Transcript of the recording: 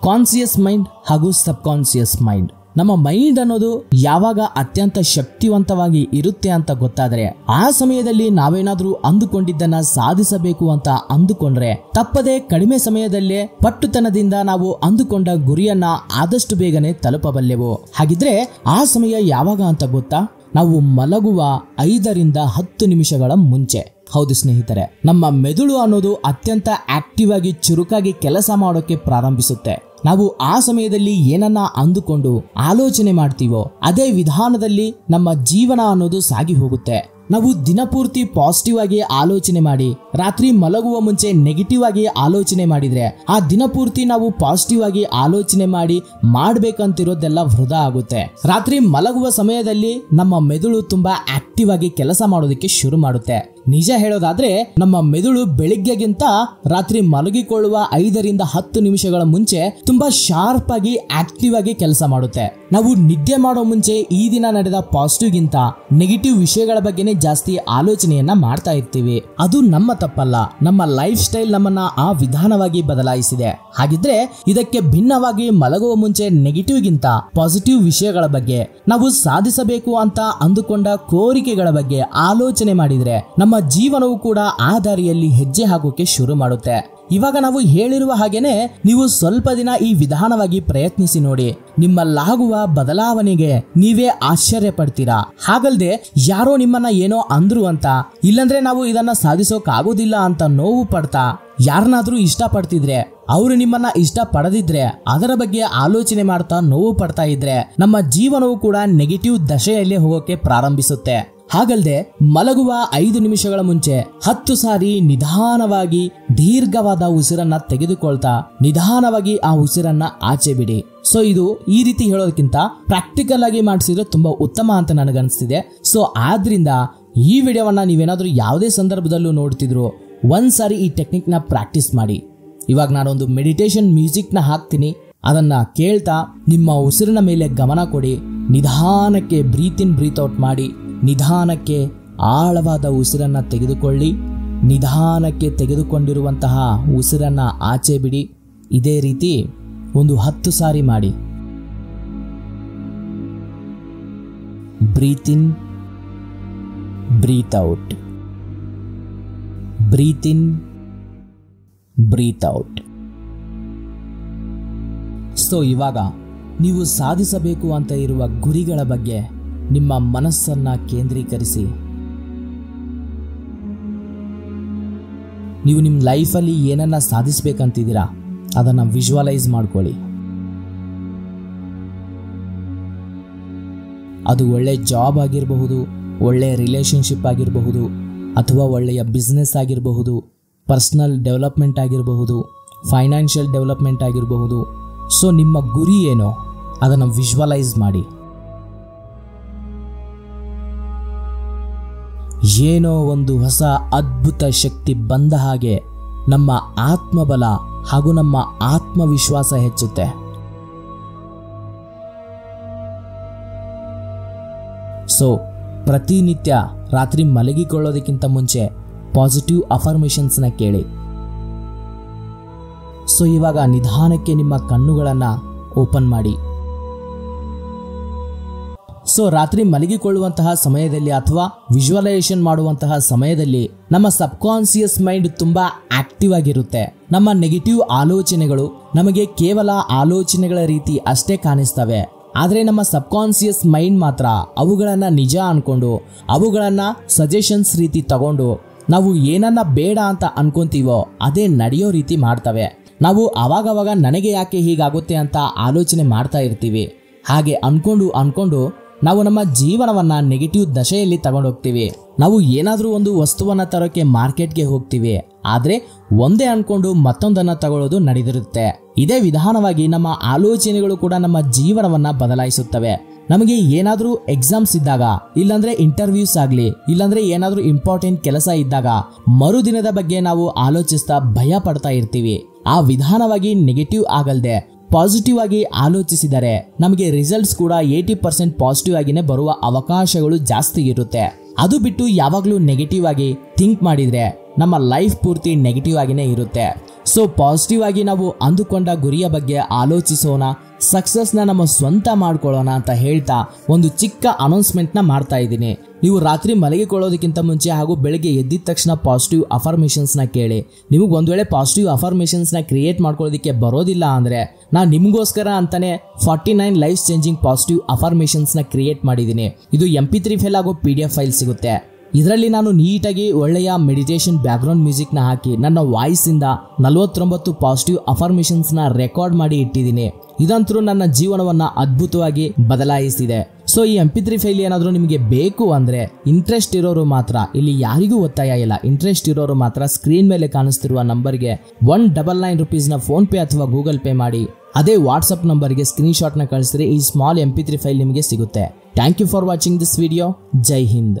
Conscious mind ಹಾಗೂ ಸಬ್ conscious mind. ನಮ್ಮ mind ಅನ್ನೋದು ಯಾವಾಗ ಅತ್ಯಂತ ಶಕ್ತಿವಂತವಾಗಿ ಇರುತ್ತೆ ಅಂತ ಗೊತ್ತಾದ್ರೆ ಆ ಸಮಯದಲ್ಲಿ ನಾವೇನಾದ್ರೂ ಅಂದುಕೊಂಡಿದ್ದನ್ನ ಸಾಧಿಸಬೇಕು ಅಂತ ಅಂದುಕೊಂಡ್ರೆ ತಪ್ಪದೆ ಕಡಿಮೆ ಸಮಯದಲ್ಲೇ ಪಟ್ಟುತನದಿಂದ ನಾವು ಅಂದುಕೊಂಡ ಗುರಿಯನ್ನ ಆದಷ್ಟು ಬೇಗನೆ ತಲುಪಬಲ್ಲೆವು. ಹಾಗಿದ್ರೆ ಆ ಸಮಯ ಯಾವಾಗ ಅಂತ ಗೊತ್ತಾ? ನಾವು ಮಲಗುವ 5 ರಿಂದ 10 ನಿಮಿಷಗಳ ಮುಂಚೆ. ಹೌದು ಸ್ನೇಹಿತರೆ, ನಮ್ಮ ಮೆದುಳು ಅನ್ನೋದು ಅತ್ಯಂತ ಆಕ್ಟಿವ್ ಆಗಿ ಚುರುಕಾಗಿ ಕೆಲಸ ಮಾಡೋಕೆ ಪ್ರಾರಂಭಿಸುತ್ತೆ. ನಾವು ಆ ಸಮಯದಲ್ಲಿ ಏನನ್ನ ಅಂದುಕೊಂಡು ಆಲೋಚನೆ ಮಾಡ್ತೀವೋ ಅದೇ ವಿಧಾನದಲ್ಲಿ ನಮ್ಮ ಜೀವನ ಅನ್ನೋದು ಸಾಗಿ ಹೋಗುತ್ತೆ. ನಾವು ದಿನಪೂರ್ತಿ ಪಾಸಿಟಿವ್ ಆಗಿ ಆಲೋಚನೆ ಮಾಡಿ ರಾತ್ರಿ ಮಲಗುವ ಮುಂಚೆ ನೆಗೆಟಿವ್ ಆಗಿ ಆಲೋಚನೆ ಮಾಡಿದ್ರೆ ಆ ದಿನಪೂರ್ತಿ ನಾವು ಪಾಸಿಟಿವ್ ಆಗಿ ಆಲೋಚನೆ ಮಾಡಿ ಮಾಡ್ಬೇಕಂತಿರೋದೆಲ್ಲ ವೃಥಾ ಆಗುತ್ತೆ. ರಾತ್ರಿ ಮಲಗುವ ಸಮಯದಲ್ಲಿ ನಮ್ಮ ಮೆದುಳು ತುಂಬಾ ಆಕ್ಟಿವ್ ಆಗಿ ಕೆಲಸ ಮಾಡೋದಕ್ಕೆ ಶುರು ಮಾಡುತ್ತೆ. ನಿಜ ಹೇಳೋದಾದ್ರೆ ನಮ್ಮ ಮೆದುಳು ಬೆಳಿಗ್ಗೆಗಿಂತ ರಾತ್ರಿ ಮಲಗಿಕೊಳ್ಳುವ 5 ರಿಂದ 10 ನಿಮಿಷಗಳ ಮುಂಚೆ ತುಂಬಾ ಶಾರ್ಪ್ ಆಗಿ ಆಕ್ಟಿವ್ ಆಗಿ ಕೆಲಸ ಮಾಡುತ್ತೆ. ನಾವು ನಿದ್ದೆ ಮಾಡೋ ಮುಂಚೆ ಈ ದಿನ ನಡೆದ ಪಾಸಿಟಿವ್ ಗಿಂತ ನೆಗೆಟಿವ್ ವಿಷಯಗಳ ಬಗ್ಗೆನೇ ಜಾಸ್ತಿ ಆಲೋಚನೆಯನ್ನ ಮಾಡ್ತಾ ಇರ್ತೀವಿ. ಅದು ನಮ್ಮ ತಪ್ಪಲ್ಲ, ನಮ್ಮ ಲೈಫ್ ಸ್ಟೈಲ್ ನಮ್ಮನ್ನ ಆ ವಿಧಾನವಾಗಿ ಬದಲಾಯಿಸಿದೆ. ಹಾಗಿದ್ರೆ ಇದಕ್ಕೆ ಭಿನ್ನವಾಗಿ ಮಲಗುವ ಮುಂಚೆ ನೆಗೆಟಿವ್ ಗಿಂತ ಪಾಸಿಟಿವ್ ವಿಷಯಗಳ ಬಗ್ಗೆ, ನಾವು ಸಾಧಿಸಬೇಕು ಅಂತ ಅಂದುಕೊಂಡ ಕೋರಿಕೆಗಳ ಬಗ್ಗೆ ಆಲೋಚನೆ ಮಾಡಿದ್ರೆ ನಮ್ಮ ಜೀವನವು ಕೂಡ ಆ ದಾರಿಯಲ್ಲಿ ಹೆಜ್ಜೆ ಹಾಕೋಕೆ ಶುರು ಮಾಡುತ್ತೆ. ಇವಾಗ ನಾವು ಹೇಳಿರುವ ಹಾಗೇನೆ ನೀವು ಸ್ವಲ್ಪ ದಿನ ಈ ವಿಧಾನವಾಗಿ ಪ್ರಯತ್ನಿಸಿ ನೋಡಿ. ನಿಮ್ಮಲ್ಲಾಗುವ ಬದಲಾವಣೆಗೆ ನೀವೇ ಆಶ್ಚರ್ಯ ಪಡ್ತೀರಾ. ಹಾಗಲ್ದೆ ಯಾರೋ ನಿಮ್ಮನ್ನ ಏನೋ ಅಂದ್ರು ಅಂತ, ಇಲ್ಲಂದ್ರೆ ನಾವು ಇದನ್ನ ಸಾಧಿಸೋಕಾಗೋದಿಲ್ಲ ಅಂತ ನೋವು ಪಡ್ತಾ ಯಾರನ್ನಾದ್ರೂ ಇಷ್ಟ ಪಡ್ತಿದ್ರೆ, ಅವರು ನಿಮ್ಮನ್ನ ಇಷ್ಟ ಪಡದಿದ್ರೆ ಅದರ ಬಗ್ಗೆ ಆಲೋಚನೆ ಮಾಡ್ತಾ ನೋವು ಪಡ್ತಾ ಇದ್ರೆ ನಮ್ಮ ಜೀವನವು ಕೂಡ ನೆಗೆಟಿವ್ ದಶೆಯಲ್ಲೇ ಹೋಗೋಕೆ ಪ್ರಾರಂಭಿಸುತ್ತೆ. ಹಾಗಲ್ದೆ ಮಲಗುವ 5 ನಿಮಿಷಗಳ ಮುಂಚೆ 10 ಸಾರಿ ನಿಧಾನವಾಗಿ ದೀರ್ಘವಾದ ಉಸಿರನ್ನ ತೆಗೆದುಕೊಳ್ತಾ ನಿಧಾನವಾಗಿ ಆ ಉಸಿರನ್ನ ಆಚೆ ಬಿಡಿ. ಸೊ ಇದು ಈ ರೀತಿ ಹೇಳೋದಕ್ಕಿಂತ ಪ್ರಾಕ್ಟಿಕಲ್ ಆಗಿ ಮಾಡಿಸಿದ್ರೆ ತುಂಬಾ ಉತ್ತಮ ಅಂತ ನನಗನ್ಸ್ತಿದೆ. ಸೊ ಆದ್ರಿಂದ ಈ ವಿಡಿಯೋವನ್ನ ನೀವೇನಾದ್ರೂ ಯಾವುದೇ ಸಂದರ್ಭದಲ್ಲೂ ನೋಡ್ತಿದ್ರು ಒಂದ್ಸಾರಿ ಈ ಟೆಕ್ನಿಕ್ ನ ಪ್ರಾಕ್ಟೀಸ್ ಮಾಡಿ. ಇವಾಗ ನಾನೊಂದು ಮೆಡಿಟೇಷನ್ ಮ್ಯೂಸಿಕ್ ನ ಹಾಕ್ತೀನಿ, ಅದನ್ನ ಕೇಳ್ತಾ ನಿಮ್ಮ ಉಸಿರಿನ ಮೇಲೆ ಗಮನ ಕೊಡಿ. ನಿಧಾನಕ್ಕೆ ಬ್ರೀತ್ ಇನ್ ಬ್ರೀತ್ ಔಟ್ ಮಾಡಿ. ನಿಧಾನಕ್ಕೆ ಆಳವಾದ ಉಸಿರನ್ನ ತೆಗೆದುಕೊಳ್ಳಿ. ನಿಧಾನಕ್ಕೆ ತೆಗೆದುಕೊಂಡಿರುವಂತಹ ಉಸಿರನ್ನ ಆಚೆ ಬಿಡಿ. ಇದೇ ರೀತಿ ಒಂದು 10 ಸಾರಿ ಮಾಡಿ. ಬ್ರೀತ್ ಇನ್, ಬ್ರೀತ್ ಔಟ್, ಬ್ರೀತ್ ಇನ್, ಬ್ರೀತ್ ಔಟ್. ಸೊ ಇವಾಗ ನೀವು ಸಾಧಿಸಬೇಕು ಅಂತ ಇರುವ ಗುರಿಗಳ ಬಗ್ಗೆ ನಿಮ್ಮ ಮನಸ್ಸನ್ನ ಕೇಂದ್ರೀಕರಿಸಿ. ನೀವು ನಿಮ್ಮ ಲೈಫಲ್ಲಿ ಏನನ್ನ ಸಾಧಿಸಬೇಕಂತಿದ್ದೀರಾ ಅದನ್ನ ವಿಜುವಲೈಸ್ ಮಾಡ್ಕೊಳ್ಳಿ. ಅದು ಒಳ್ಳೆ ಜಾಬ್ ಆಗಿರಬಹುದು, ಒಳ್ಳೆಯ ರಿಲೇಶನ್ಶಿಪ್ ಆಗಿರಬಹುದು, ಅಥವಾ ಒಳ್ಳೆಯ ಬಿಸ್ನೆಸ್ ಆಗಿರಬಹುದು, ಪರ್ಸನಲ್ ಡೆವಲಪ್ಮೆಂಟ್ ಆಗಿರಬಹುದು, ಫೈನಾನ್ಷಿಯಲ್ ಡೆವಲಪ್ಮೆಂಟ್ ಆಗಿರಬಹುದು. ಸೊ ನಿಮ್ಮ ಗುರಿ ಏನೋ ಅದನ್ನು ವಿಜುವಲೈಸ್ ಮಾಡಿ. ಏನೋ ಒಂದು ಹೊಸ ಅದ್ಭುತ ಶಕ್ತಿ ಬಂದ ಹಾಗೆ ನಮ್ಮ ಆತ್ಮಬಲ ಹಾಗೂ ನಮ್ಮ ಆತ್ಮವಿಶ್ವಾಸ ಹೆಚ್ಚುತ್ತೆ. ಸೊ ಪ್ರತಿನಿತ್ಯ ರಾತ್ರಿ ಮಲಗಿಕೊಳ್ಳೋದಕ್ಕಿಂತ ಮುಂಚೆ ಪಾಸಿಟಿವ್ ಅಫರ್ಮೇಷನ್ಸ್ನ ಕೇಳಿ. ಸೊ ಇವಾಗ ನಿಧಾನಕ್ಕೆ ನಿಮ್ಮ ಕಣ್ಣುಗಳನ್ನು ಓಪನ್ ಮಾಡಿ. ಸೊ ರಾತ್ರಿ ಮಲಗಿಕೊಳ್ಳುವಂತಹ ಸಮಯದಲ್ಲಿ ಅಥವಾ ವಿಜುವಲೈಸೇಷನ್ ಮಾಡುವಂತಹ ಸಮಯದಲ್ಲಿ ನಮ್ಮ ಸಬ್ ಕಾನ್ಸಿಯಸ್ ಮೈಂಡ್ ತುಂಬಾ ಆಕ್ಟಿವ್ ಆಗಿರುತ್ತೆ. ನಮ್ಮ ನೆಗೆಟಿವ್ ಆಲೋಚನೆಗಳು ನಮಗೆ ಕೇವಲ ಆಲೋಚನೆಗಳ ರೀತಿ ಅಷ್ಟೇ ಕಾಣಿಸ್ತವೆ. ಆದರೆ ನಮ್ಮ ಸಬ್ ಕಾನ್ಸಿಯಸ್ ಮೈಂಡ್ ಮಾತ್ರ ಅವುಗಳನ್ನ ನಿಜ ಅನ್ಕೊಂಡು ಅವುಗಳನ್ನ ಸಜೆಷನ್ಸ್ ರೀತಿ ತಗೊಂಡು ನಾವು ಏನನ್ನ ಬೇಡ ಅಂತ ಅನ್ಕೊಂತೀವೋ ಅದೇ ನಡೆಯೋ ರೀತಿ ಮಾಡ್ತವೆ. ನಾವು ಆವಾಗವಾಗ ನನಗೆ ಯಾಕೆ ಹೀಗಾಗುತ್ತೆ ಅಂತ ಆಲೋಚನೆ ಮಾಡ್ತಾ ಇರ್ತೀವಿ. ಹಾಗೆ ಅನ್ಕೊಂಡು ನಾವು ನಮ್ಮ ಜೀವನವನ್ನ ನೆಗೆಟಿವ್ ದಶೆಯಲ್ಲಿ ತಗೊಂಡೋಗ್ತೀವಿ. ನಾವು ಏನಾದ್ರೂ ಒಂದು ವಸ್ತುವನ್ನ ತರೋಕೆ ಮಾರ್ಕೆಟ್ಗೆ ಹೋಗ್ತೀವಿ, ಆದ್ರೆ ಒಂದೇ ಅನ್ಕೊಂಡು ಮತ್ತೊಂದನ್ನ ತಗೊಳ್ಳೋದು ನಡೆದಿರುತ್ತೆ. ಇದೇ ವಿಧಾನವಾಗಿ ನಮ್ಮ ಆಲೋಚನೆಗಳು ಕೂಡ ನಮ್ಮ ಜೀವನವನ್ನ ಬದಲಾಯಿಸುತ್ತವೆ. ನಮಗೆ ಏನಾದ್ರೂ ಎಕ್ಸಾಮ್ಸ್ ಇದ್ದಾಗ, ಇಲ್ಲಾಂದ್ರೆ ಇಂಟರ್ವ್ಯೂಸ್ ಆಗ್ಲಿ, ಇಲ್ಲಾಂದ್ರೆ ಏನಾದ್ರೂ ಇಂಪಾರ್ಟೆಂಟ್ ಕೆಲಸ ಇದ್ದಾಗ ಮರುದಿನದ ಬಗ್ಗೆ ನಾವು ಆಲೋಚಿಸ್ತಾ ಭಯ ಪಡ್ತಾ ಇರ್ತೀವಿ. ಆ ವಿಧಾನವಾಗಿ ನೆಗೆಟಿವ್ ಆಗಲ್ದೆ ಪಾಸಿಟಿವ್ ಆಗಿ ಆಲೋಚಿಸಿದರೆ ನಮಗೆ ರಿಸಲ್ಟ್ಸ್ ಕೂಡ 80% ಪಾಸಿಟಿವ್ ಆಗಿನೇ ಬರುವ ಅವಕಾಶಗಳು ಜಾಸ್ತಿ ಇರುತ್ತೆ. ಅದು ಬಿಟ್ಟು ಯಾವಾಗಲೂ ನೆಗೆಟಿವ್ ಆಗಿ ಥಿಂಕ್ ಮಾಡಿದ್ರೆ ನಮ್ಮ ಲೈಫ್ ಪೂರ್ತಿ ನೆಗೆಟಿವ್ ಆಗಿನೇ ಇರುತ್ತೆ. ಸೊ ಪಾಸಿಟಿವ್ ಆಗಿ ನಾವು ಅಂದುಕೊಂಡ ಗುರಿಯ ಬಗ್ಗೆ ಆಲೋಚಿಸೋಣ, ಸಕ್ಸಸ್ನ ನಮ್ಮ ಸ್ವಂತ ಮಾಡ್ಕೊಳ್ಳೋಣ ಅಂತ ಹೇಳ್ತಾ ಒಂದು ಚಿಕ್ಕ ಅನೌನ್ಸ್ಮೆಂಟ್ನ ಮಾಡ್ತಾ ಇದ್ದೀನಿ. ನೀವು ರಾತ್ರಿ ಮಲಗಿಕೊಳ್ಳೋದಕ್ಕಿಂತ ಮುಂಚೆ ಹಾಗೂ ಬೆಳಗ್ಗೆ ಎದ್ದಿದ ತಕ್ಷಣ ಪಾಸಿಟಿವ್ ಅಫರ್ಮೇಷನ್ಸ್ನ ಕೇಳಿ. ನಿಮಗೆ ಒಂದು ವೇಳೆ ಪಾಸಿಟಿವ್ ಅಫರ್ಮೇಷನ್ಸ್ನ ಕ್ರಿಯೇಟ್ ಮಾಡ್ಕೊಳ್ಳೋದಕ್ಕೆ ಬರೋದಿಲ್ಲ ಅಂದರೆ ನಾನು ನಿಮಗೋಸ್ಕರ ಅಂತಾನೆ 49 ಲೈಫ್ ಚೇಂಜಿಂಗ್ ಪಾಸಿಟಿವ್ ಅಫರ್ಮೇಷನ್ಸ್ನ ಕ್ರಿಯೇಟ್ ಮಾಡಿದ್ದೀನಿ. ಇದು MP3 ಫೈಲ್ ಹಾಗೂ PDF ಫೈಲ್ ಸಿಗುತ್ತೆ. ಇದರಲ್ಲಿ ನಾನು ನೀಟಾಗಿ ಒಳ್ಳೆಯ ಮೆಡಿಟೇಷನ್ ಬ್ಯಾಕ್ಗ್ರೌಂಡ್ ಮ್ಯೂಸಿಕ್ನ ಹಾಕಿ ನನ್ನ ವಾಯ್ಸಿಂದ 49 ಪಾಸಿಟಿವ್ ಅಫರ್ಮೇಷನ್ಸ್ನ ರೆಕಾರ್ಡ್ ಮಾಡಿ ಇಟ್ಟಿದ್ದೀನಿ. ಇದಂತರೂ ನನ್ನ ಜೀವನವನ್ನು ಅದ್ಭುತವಾಗಿ ಬದಲಾಯಿಸಿದೆ. ಸೊ ಈ MP3 ಫೈಲ್ ಏನಾದರೂ ನಿಮಗೆ ಬೇಕು ಅಂದರೆ ಇಂಟ್ರೆಸ್ಟ್ ಇರೋರು ಮಾತ್ರ, ಇಲ್ಲಿ ಯಾರಿಗೂ ಒತ್ತಾಯ ಇಲ್ಲ, ಇಂಟ್ರೆಸ್ಟ್ ಇರೋರು ಮಾತ್ರ ಸ್ಕ್ರೀನ್ ಮೇಲೆ ಕಾಣಿಸ್ತಿರುವ ನಂಬರ್ಗೆ 199 rupeesನ ಫೋನ್ಪೇ ಅಥವಾ ಗೂಗಲ್ ಪೇ ಮಾಡಿ ಅದೇ ವಾಟ್ಸಪ್ ನಂಬರ್ಗೆ ಸ್ಕ್ರೀನ್ಶಾಟ್ನ ಕಳಿಸಿದ್ರೆ ಈ ಸ್ಮಾಲ್ MP3 ಫೈಲ್ ನಿಮಗೆ ಸಿಗುತ್ತೆ. Thank you for watching this video. ಜೈ ಹಿಂದ್.